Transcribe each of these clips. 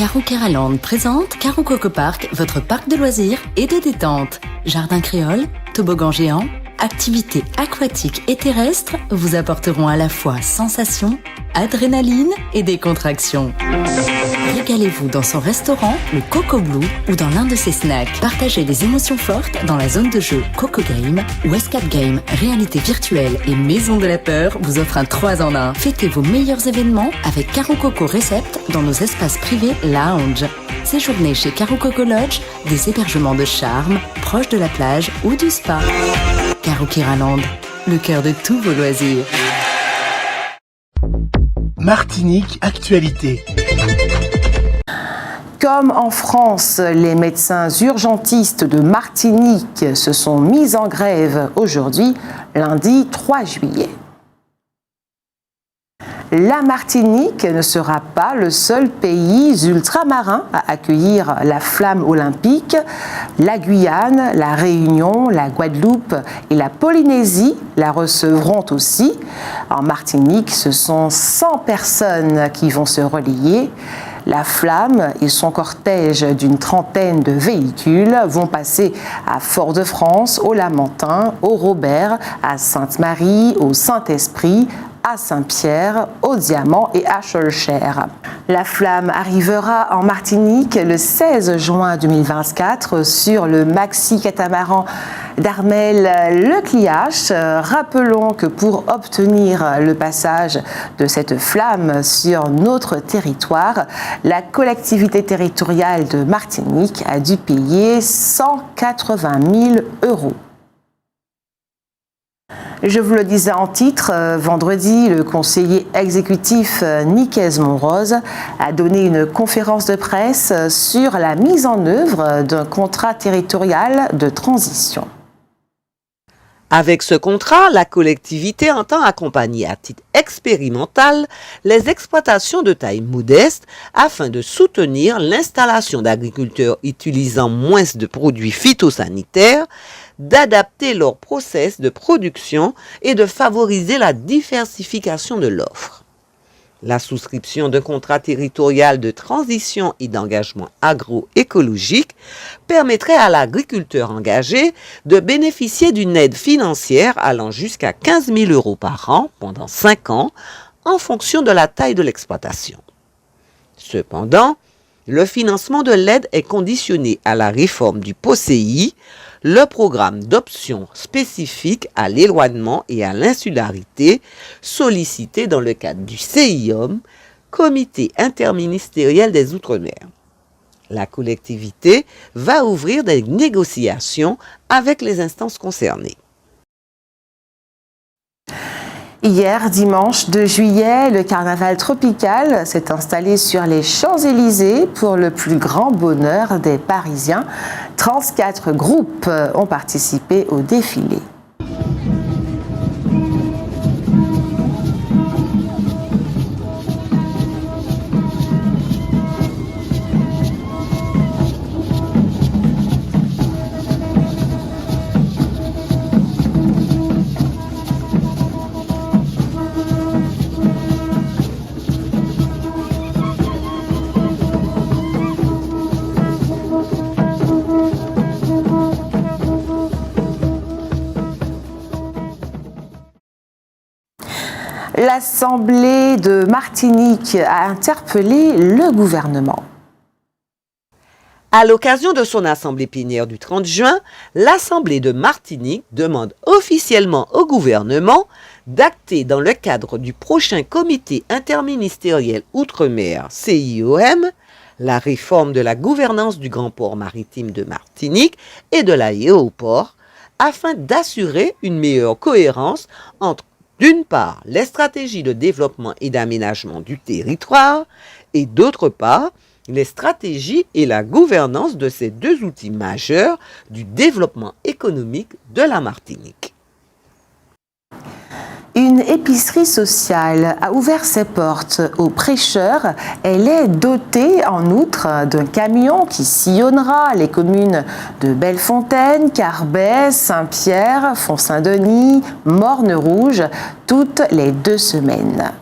Caro-Keraland présente Caro Coco Park, votre parc de loisirs et de détente. Jardin créole, toboggan géant, activités aquatiques et terrestres vous apporteront à la fois sensations, adrénaline et décontraction. Régalez-vous dans son restaurant, le Coco Blue, ou dans l'un de ses snacks. Partagez des émotions fortes dans la zone de jeu Coco Game, où Escape Game, réalité virtuelle et maison de la peur vous offre un 3 en 1. Fêtez vos meilleurs événements avec Caro Coco Recept dans nos espaces privés lounge. Séjournez chez Caro Coco Lodge, des hébergements de charme, proches de la plage ou du spa. Caro-Keraland, le cœur de tous vos loisirs. Martinique Actualité. Comme en France, les médecins urgentistes de Martinique se sont mis en grève aujourd'hui, lundi 3 juillet. La Martinique ne sera pas le seul pays ultramarin à accueillir la flamme olympique. La Guyane, la Réunion, la Guadeloupe et la Polynésie la recevront aussi. En Martinique, ce sont 100 personnes qui vont se relayer. La flamme et son cortège d'une trentaine de véhicules vont passer à Fort-de-France, au Lamentin, au Robert, à Sainte-Marie, au Saint-Esprit, à Saint-Pierre, au Diamant et à Schœlcher. La flamme arrivera en Martinique le 16 juin 2024 sur le maxi-catamaran d'Armel Le Cliache. Rappelons que pour obtenir le passage de cette flamme sur notre territoire, la collectivité territoriale de Martinique a dû payer 180 000 €. Je vous le disais en titre, vendredi, le conseiller exécutif Nicaise Monrose a donné une conférence de presse sur la mise en œuvre d'un contrat territorial de transition. Avec ce contrat, la collectivité entend accompagner à titre expérimental les exploitations de taille modeste afin de soutenir l'installation d'agriculteurs utilisant moins de produits phytosanitaires, d'adapter leur process de production et de favoriser la diversification de l'offre. La souscription d'un contrat territorial de transition et d'engagement agroécologique permettrait à l'agriculteur engagé de bénéficier d'une aide financière allant jusqu'à 15 000 € par an pendant 5 ans en fonction de la taille de l'exploitation. Cependant, le financement de l'aide est conditionné à la réforme du POSEI, le programme d'options spécifiques à l'éloignement et à l'insularité sollicité dans le cadre du CIOM, Comité interministériel des Outre-mer. La collectivité va ouvrir des négociations avec les instances concernées. Hier, dimanche 2 juillet, le carnaval tropical s'est installé sur les Champs-Élysées pour le plus grand bonheur des Parisiens. 34 groupes ont participé au défilé. L'Assemblée de Martinique a interpellé le gouvernement. À l'occasion de son assemblée plénière du 30 juin, l'Assemblée de Martinique demande officiellement au gouvernement d'acter dans le cadre du prochain comité interministériel Outre-mer CIOM la réforme de la gouvernance du grand port maritime de Martinique et de l'aéroport afin d'assurer une meilleure cohérence entre d'une part, les stratégies de développement et d'aménagement du territoire et d'autre part, les stratégies et la gouvernance de ces deux outils majeurs du développement économique de la Martinique. Une épicerie sociale a ouvert ses portes aux prêcheurs. Elle est dotée en outre d'un camion qui sillonnera les communes de Bellefontaine, Carbet, Saint-Pierre, Font-Saint-Denis, Morne-Rouge toutes les 2 semaines.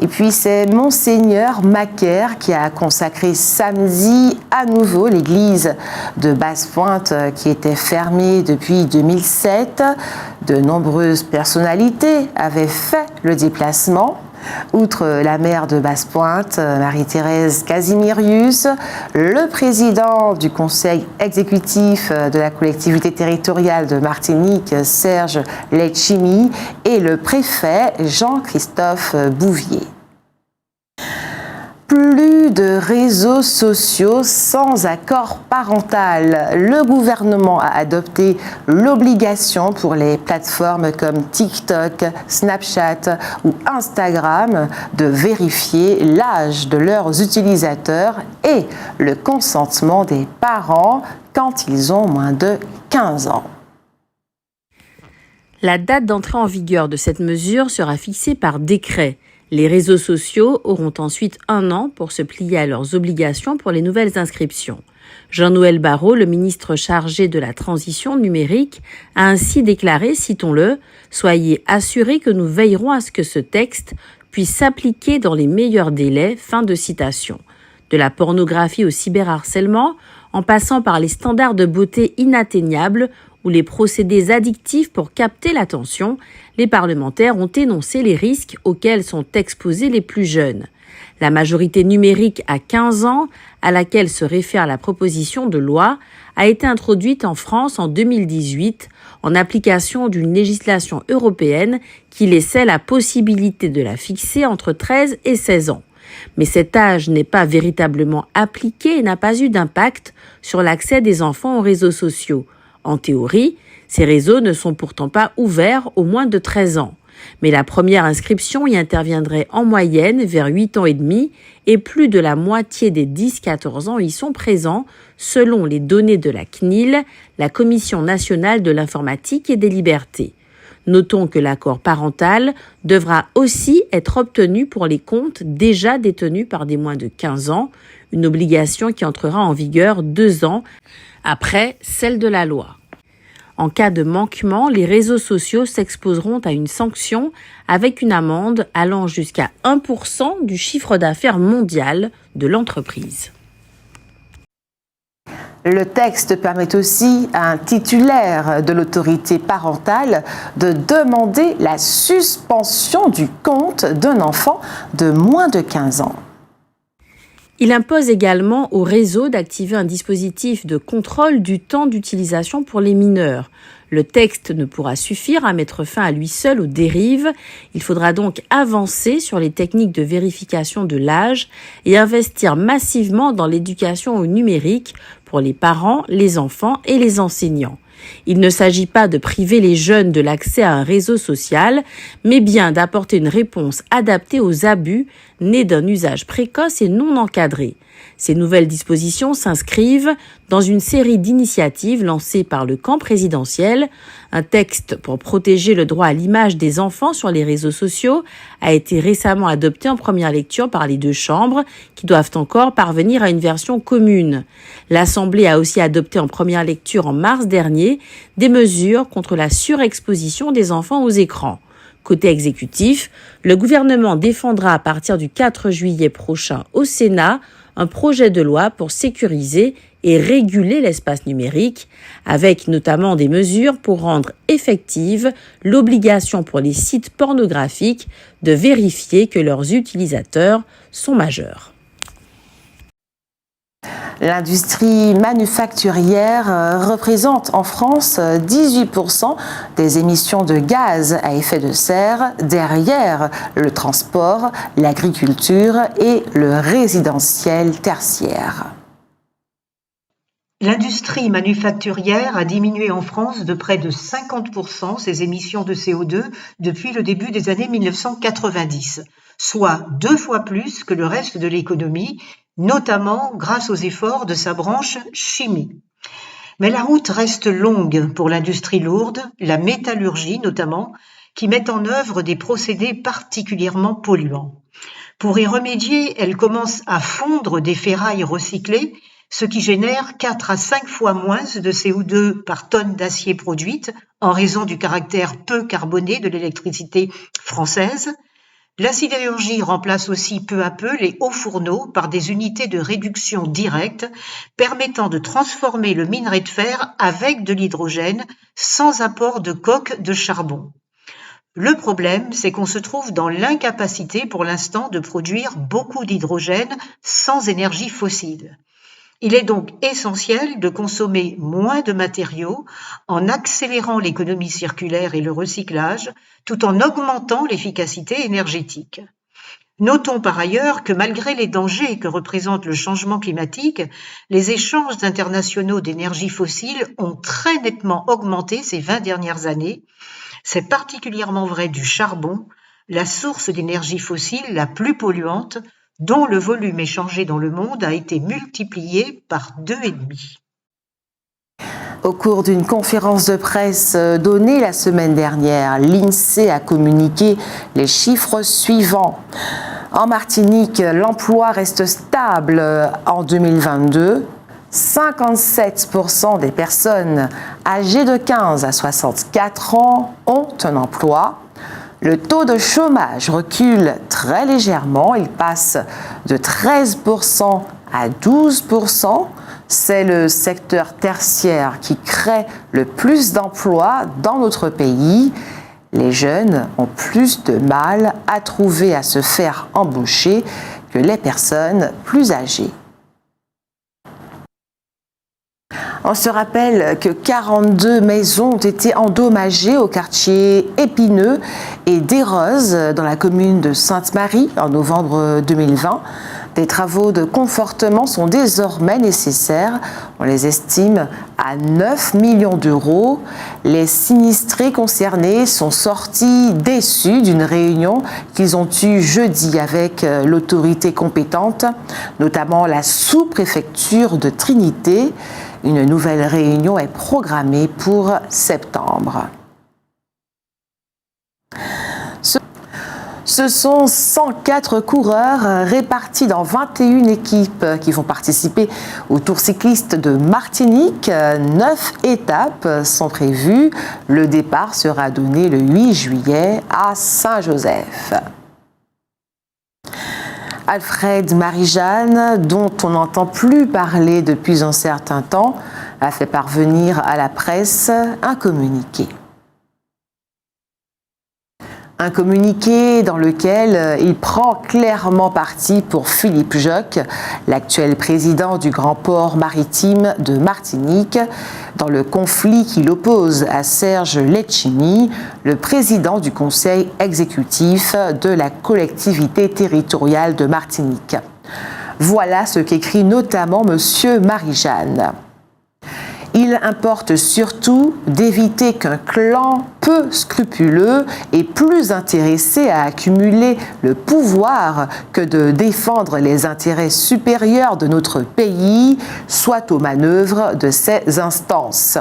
Et puis c'est Monseigneur Macaire qui a consacré samedi à nouveau l'église de Basse-Pointe qui était fermée depuis 2007. De nombreuses personnalités avaient fait le déplacement. Outre la maire de Basse-Pointe, Marie-Thérèse Casimirius, le président du conseil exécutif de la collectivité territoriale de Martinique, Serge Letchimy, et le préfet Jean-Christophe Bouvier. Plus de réseaux sociaux sans accord parental. Le gouvernement a adopté l'obligation pour les plateformes comme TikTok, Snapchat ou Instagram de vérifier l'âge de leurs utilisateurs et le consentement des parents quand ils ont moins de 15 ans. La date d'entrée en vigueur de cette mesure sera fixée par décret. Les réseaux sociaux auront ensuite 1 an pour se plier à leurs obligations pour les nouvelles inscriptions. Jean-Noël Barrot, le ministre chargé de la transition numérique, a ainsi déclaré, citons-le, « Soyez assurés que nous veillerons à ce que ce texte puisse s'appliquer dans les meilleurs délais ». Fin de citation. De la pornographie au cyberharcèlement, en passant par les standards de beauté inatteignables ou les procédés addictifs pour capter l'attention, les parlementaires ont énoncé les risques auxquels sont exposés les plus jeunes. La majorité numérique à 15 ans, à laquelle se réfère la proposition de loi, a été introduite en France en 2018 en application d'une législation européenne qui laissait la possibilité de la fixer entre 13 et 16 ans. Mais cet âge n'est pas véritablement appliqué et n'a pas eu d'impact sur l'accès des enfants aux réseaux sociaux. En théorie, ces réseaux ne sont pourtant pas ouverts aux moins de 13 ans. Mais la première inscription y interviendrait en moyenne vers 8 ans et demi et plus de la moitié des 10-14 ans y sont présents selon les données de la CNIL, la Commission nationale de l'informatique et des libertés. Notons que l'accord parental devra aussi être obtenu pour les comptes déjà détenus par des moins de 15 ans, une obligation qui entrera en vigueur 2 ans après celle de la loi. En cas de manquement, les réseaux sociaux s'exposeront à une sanction avec une amende allant jusqu'à 1% du chiffre d'affaires mondial de l'entreprise. Le texte permet aussi à un titulaire de l'autorité parentale de demander la suspension du compte d'un enfant de moins de 15 ans. Il impose également au réseau d'activer un dispositif de contrôle du temps d'utilisation pour les mineurs. Le texte ne pourra suffire à mettre fin à lui seul aux dérives. Il faudra donc avancer sur les techniques de vérification de l'âge et investir massivement dans l'éducation au numérique pour les parents, les enfants et les enseignants. Il ne s'agit pas de priver les jeunes de l'accès à un réseau social, mais bien d'apporter une réponse adaptée aux abus nés d'un usage précoce et non encadré. Ces nouvelles dispositions s'inscrivent dans une série d'initiatives lancées par le camp présidentiel. Un texte pour protéger le droit à l'image des enfants sur les réseaux sociaux a été récemment adopté en première lecture par les 2 chambres, qui doivent encore parvenir à une version commune. L'Assemblée a aussi adopté en première lecture en mars dernier des mesures contre la surexposition des enfants aux écrans. Côté exécutif, le gouvernement défendra à partir du 4 juillet prochain au Sénat un projet de loi pour sécuriser et réguler l'espace numérique, avec notamment des mesures pour rendre effective l'obligation pour les sites pornographiques de vérifier que leurs utilisateurs sont majeurs. L'industrie manufacturière représente en France 18% des émissions de gaz à effet de serre, derrière le transport, l'agriculture et le résidentiel tertiaire. L'industrie manufacturière a diminué en France de près de 50% ses émissions de CO2 depuis le début des années 1990, soit 2 fois plus que le reste de l'économie, notamment grâce aux efforts de sa branche chimie. Mais la route reste longue pour l'industrie lourde, la métallurgie notamment, qui met en œuvre des procédés particulièrement polluants. Pour y remédier, elle commence à fondre des ferrailles recyclées, ce qui génère 4 à 5 fois moins de CO2 par tonne d'acier produite en raison du caractère peu carboné de l'électricité française. La sidérurgie remplace aussi peu à peu les hauts fourneaux par des unités de réduction directe permettant de transformer le minerai de fer avec de l'hydrogène sans apport de coque de charbon. Le problème, c'est qu'on se trouve dans l'incapacité pour l'instant de produire beaucoup d'hydrogène sans énergie fossile. Il est donc essentiel de consommer moins de matériaux en accélérant l'économie circulaire et le recyclage, tout en augmentant l'efficacité énergétique. Notons par ailleurs que malgré les dangers que représente le changement climatique, les échanges internationaux d'énergie fossile ont très nettement augmenté ces 20 dernières années. C'est particulièrement vrai du charbon, la source d'énergie fossile la plus polluante, dont le volume échangé dans le monde a été multiplié par 2,5. Au cours d'une conférence de presse donnée la semaine dernière, l'INSEE a communiqué les chiffres suivants. En Martinique, l'emploi reste stable en 2022. 57% des personnes âgées de 15 à 64 ans ont un emploi. Le taux de chômage recule très légèrement, il passe de 13% à 12%. C'est le secteur tertiaire qui crée le plus d'emplois dans notre pays. Les jeunes ont plus de mal à trouver à se faire embaucher que les personnes plus âgées. On se rappelle que 42 maisons ont été endommagées au quartier Épineux et Desroses dans la commune de Sainte-Marie en novembre 2020. Des travaux de confortement sont désormais nécessaires. On les estime à 9 millions d'euros. Les sinistrés concernés sont sortis déçus d'une réunion qu'ils ont eue jeudi avec l'autorité compétente, notamment la sous-préfecture de Trinité. Une nouvelle réunion est programmée pour septembre. Ce sont 104 coureurs répartis dans 21 équipes qui vont participer au Tour cycliste de Martinique. 9 étapes sont prévues. Le départ sera donné le 8 juillet à Saint-Joseph. Alfred Marie-Jeanne, dont on n'entend plus parler depuis un certain temps, a fait parvenir à la presse un communiqué. Un communiqué dans lequel il prend clairement parti pour Philippe Joc, l'actuel président du Grand Port maritime de Martinique, dans le conflit qui l'oppose à Serge Letchimy, le président du conseil exécutif de la collectivité territoriale de Martinique. Voilà ce qu'écrit notamment M. Marie-Jeanne. Il importe surtout d'éviter qu'un clan peu scrupuleux et plus intéressé à accumuler le pouvoir que de défendre les intérêts supérieurs de notre pays soit aux manœuvres de ces instances.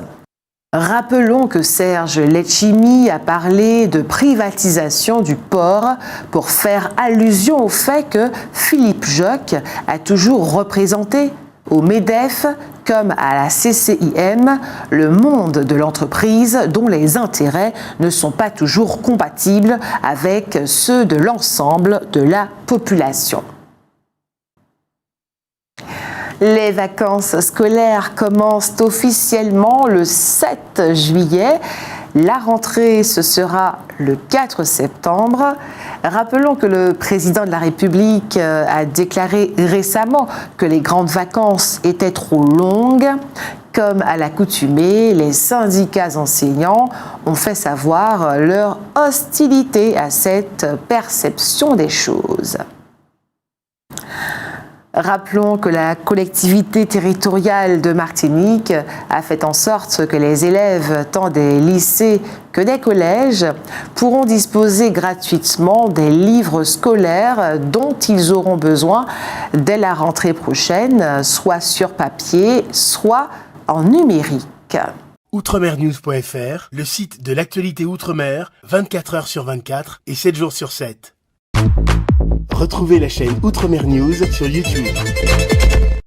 Rappelons que Serge Letchimy a parlé de privatisation du port pour faire allusion au fait que Philippe Joc a toujours représenté au MEDEF comme à la CCIM, le monde de l'entreprise dont les intérêts ne sont pas toujours compatibles avec ceux de l'ensemble de la population. Les vacances scolaires commencent officiellement le 7 juillet. La rentrée, ce sera le 4 septembre. Rappelons que le président de la République a déclaré récemment que les grandes vacances étaient trop longues. Comme à l'accoutumée, les syndicats enseignants ont fait savoir leur hostilité à cette perception des choses. Rappelons que la collectivité territoriale de Martinique a fait en sorte que les élèves, tant des lycées que des collèges, pourront disposer gratuitement des livres scolaires dont ils auront besoin dès la rentrée prochaine, soit sur papier, soit en numérique. Outremernews.fr, le site de l'actualité Outre-mer, 24 heures sur 24 et 7 jours sur 7. Retrouvez la chaîne Outremer News sur YouTube.